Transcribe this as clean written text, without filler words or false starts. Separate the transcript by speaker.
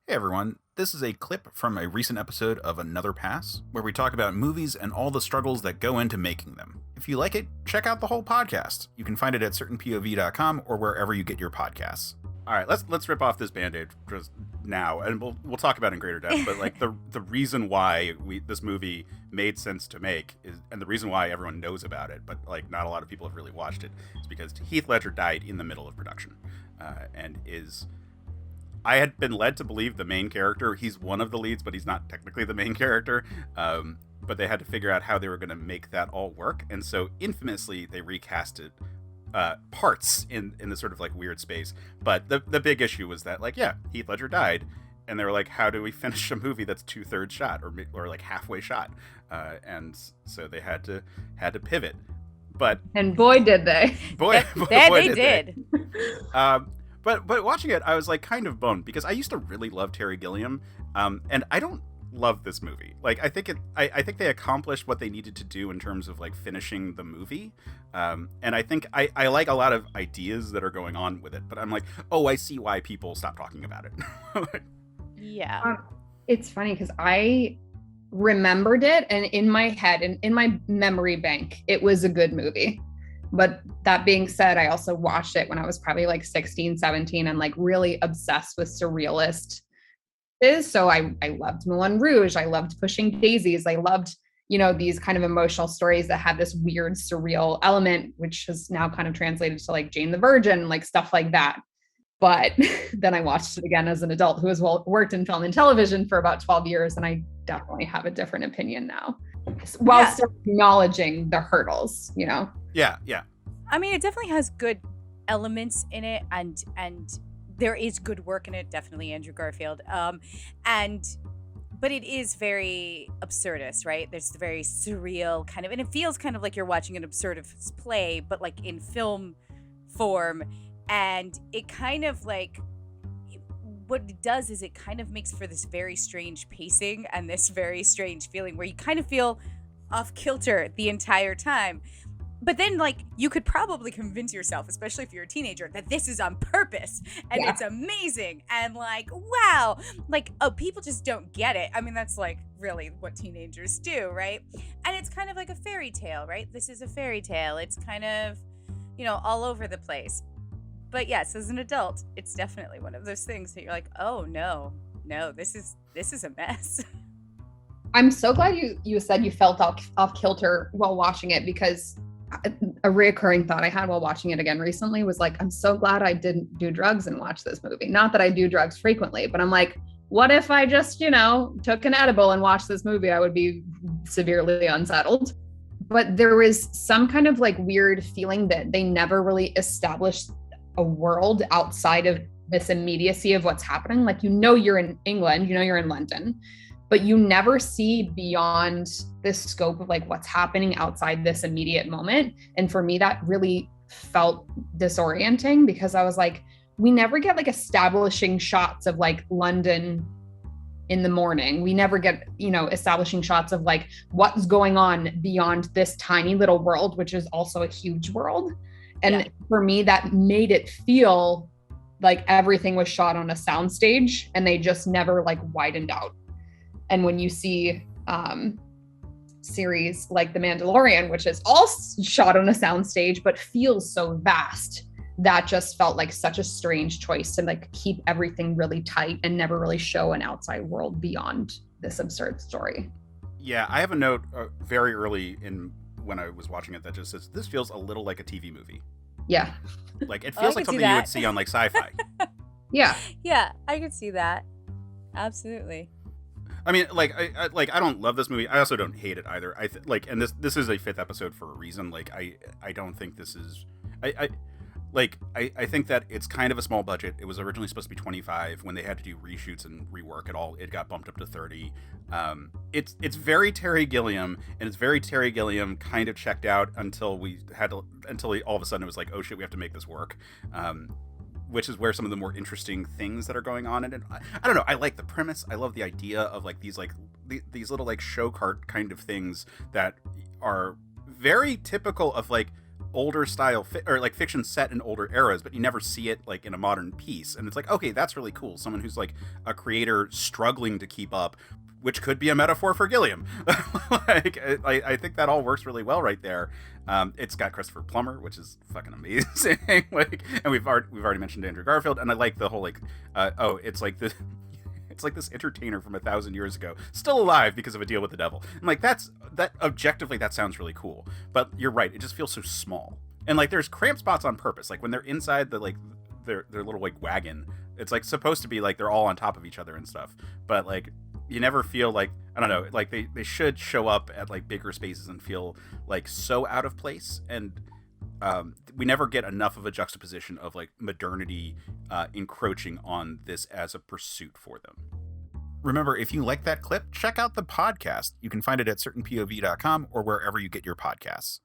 Speaker 1: Hey everyone, this is a clip from a recent episode of Another Pass, where we talk about movies and all the struggles that go into making them. If you like it, check out the whole podcast. You can find it at certainpov.com or wherever you get your podcasts. All right, let's rip off this Band-Aid just now, and we'll talk about it in greater depth. But like the reason why this movie made sense to make is, and the reason why everyone knows about it, but like not a lot of people have really watched it, is because Heath Ledger died in the middle of production, and is. I had been led to believe the main character. He's one of the leads, but he's not technically the main character. But they had to figure out how they were going to make that all work, and so infamously they recasted parts in this sort of like weird space. But the big issue was that Heath Ledger died, and they were like, how do we finish a movie that's 2/3 shot or like halfway shot? And so they had to pivot.
Speaker 2: And boy did they.
Speaker 1: Boy
Speaker 3: they did.
Speaker 1: But watching it, I was like kind of bummed because I used to really love Terry Gilliam, and I don't love this movie. Like I think they accomplished what they needed to do in terms of like finishing the movie, and I think I like a lot of ideas that are going on with it. But I'm like, oh, I see why people stop talking about it.
Speaker 3: Yeah,
Speaker 2: it's funny because I remembered it, and in my head and in my memory bank, it was a good movie. But that being said, I also watched it when I was probably like 16, 17 and like really obsessed with surrealist. So I loved Moulin Rouge. I loved Pushing Daisies. I loved, these kind of emotional stories that had this weird surreal element, which has now kind of translated to like Jane the Virgin, like stuff like that. But then I watched it again as an adult who has worked in film and television for about 12 years. And I definitely have a different opinion now, while still acknowledging the hurdles,
Speaker 1: Yeah.
Speaker 3: I mean, it definitely has good elements in it, and there is good work in it. Definitely Andrew Garfield. But it is very absurdist, right? There's the very surreal kind of, and it feels kind of like you're watching an absurdist play, but like in film form. And it kind of like, what it does is it kind of makes for this very strange pacing and this very strange feeling where you kind of feel off kilter the entire time. But then, like, you could probably convince yourself, especially if you're a teenager, that this is on purpose and it's amazing and, like, wow. Like, oh, people just don't get it. I mean, that's, like, really what teenagers do, right? And it's kind of like a fairy tale, right? This is a fairy tale. It's kind of, all over the place. But, yes, as an adult, it's definitely one of those things that you're like, oh, no, this is a mess.
Speaker 2: I'm so glad you said you felt off kilter while watching it, because a reoccurring thought I had while watching it again recently was like, I'm so glad I didn't do drugs and watch this movie. Not that I do drugs frequently, but I'm like, what if I just, took an edible and watched this movie? I would be severely unsettled. But there was some kind of like weird feeling that they never really established a world outside of this immediacy of what's happening. Like, you're in England, you're in London, but you never see beyond this scope of like what's happening outside this immediate moment. And for me, that really felt disorienting, because I was like, we never get like establishing shots of like London in the morning. We never get, establishing shots of like what's going on beyond this tiny little world, which is also a huge world. And for me, that made it feel like everything was shot on a soundstage and they just never like widened out. And when you see series like The Mandalorian, which is all shot on a soundstage but feels so vast, that just felt like such a strange choice to like keep everything really tight and never really show an outside world beyond this absurd story.
Speaker 1: Yeah, I have a note very early in when I was watching it that just says, this feels a little like a TV movie.
Speaker 2: Yeah.
Speaker 1: Like, it feels like something you would see on like Sci-Fi.
Speaker 2: Yeah.
Speaker 3: Yeah, I could see that. Absolutely.
Speaker 1: I mean, I don't love this movie. I also don't hate it either. And this is a 5th episode for a reason. Like, I don't think this is. I think that it's kind of a small budget. It was originally supposed to be 25. When they had to do reshoots and rework it all, it got bumped up to 30. It's very Terry Gilliam, and it's very Terry Gilliam kind of checked out until all of a sudden it was like, oh shit, we have to make this work. Which is where some of the more interesting things that are going on in it. I don't know. I like the premise. I love the idea of like these little like show cart kind of things that are very typical of like older style or like fiction set in older eras, but you never see it like in a modern piece. And it's like, okay, that's really cool. Someone who's like a creator struggling to keep up, which could be a metaphor for Gilliam. Like, I think that all works really well right there. It's got Christopher Plummer, which is fucking amazing. Like, and we've already mentioned Andrew Garfield, and I like the whole like, it's like this. It's like this entertainer from 1,000 years ago, still alive because of a deal with the devil. I'm like, that objectively, that sounds really cool. But you're right, it just feels so small. And like, there's cramped spots on purpose. Like when they're inside the like their little like wagon, it's like supposed to be like they're all on top of each other and stuff. But like, you never feel like, I don't know, like they should show up at like bigger spaces and feel like so out of place. And we never get enough of a juxtaposition of like modernity encroaching on this as a pursuit for them. Remember, if you like that clip, check out the podcast. You can find it at certainpov.com or wherever you get your podcasts.